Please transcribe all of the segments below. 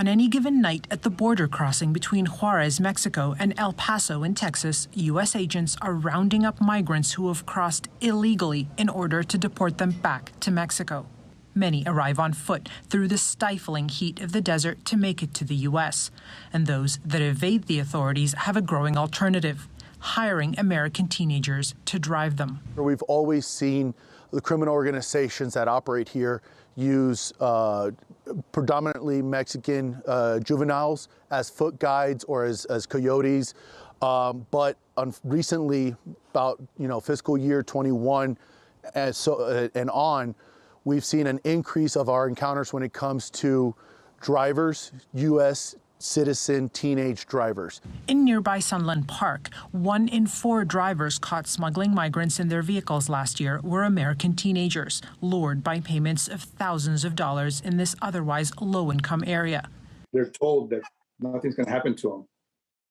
On any given night at the border crossing between Juarez, Mexico, and El Paso in Texas, U.S. agents are rounding up migrants who have crossed illegally in order to deport them back to Mexico. Many arrive on foot through the stifling heat of the desert to make it to the U.S. And those that evade the authorities have a growing alternative: hiring American teenagers to drive them. We've always seen the criminal organizations that operate here use predominantly Mexican juveniles as foot guides or as coyotes. But recently, about fiscal year 21 and on, we've seen an increase of our encounters when it comes to drivers, U.S. citizen teenage drivers. In nearby Sunland Park, 1 in 4 drivers caught smuggling migrants in their vehicles last year were American teenagers, lured by payments of thousands of dollars in this otherwise low-income area. They're told that nothing's going to happen to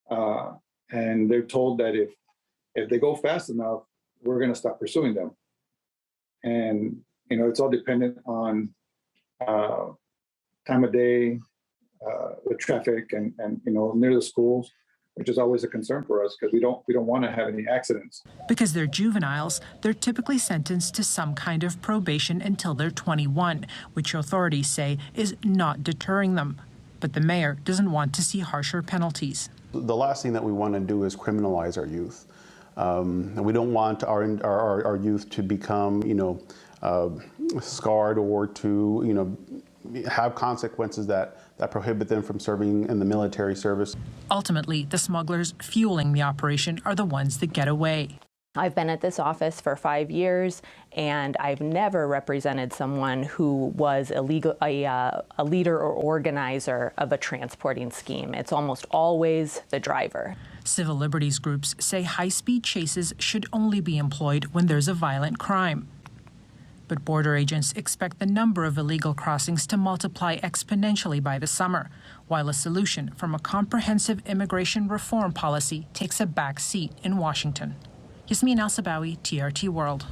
them. And they're told that if they go fast enough, we're going to stop pursuing them. And, it's all dependent on time of day, the traffic, and near the schools, which is always a concern for us because we don't want to have any accidents. Because they're juveniles, they're typically sentenced to some kind of probation until they're 21, which authorities say is not deterring them. But the mayor doesn't want to see harsher penalties. The last thing that we want to do is criminalize our youth. We don't want our youth to become, scarred or to, have consequences that prohibit them from serving in the military service. Ultimately, the smugglers fueling the operation are the ones that get away. I've been at this office for 5 years, and I've never represented someone who was a leader or organizer of a transporting scheme. It's almost always the driver. Civil liberties groups say high-speed chases should only be employed when there's a violent crime. But border agents expect the number of illegal crossings to multiply exponentially by the summer, while a solution from a comprehensive immigration reform policy takes a back seat in Washington. Yasmine El-Sabawi, TRT World.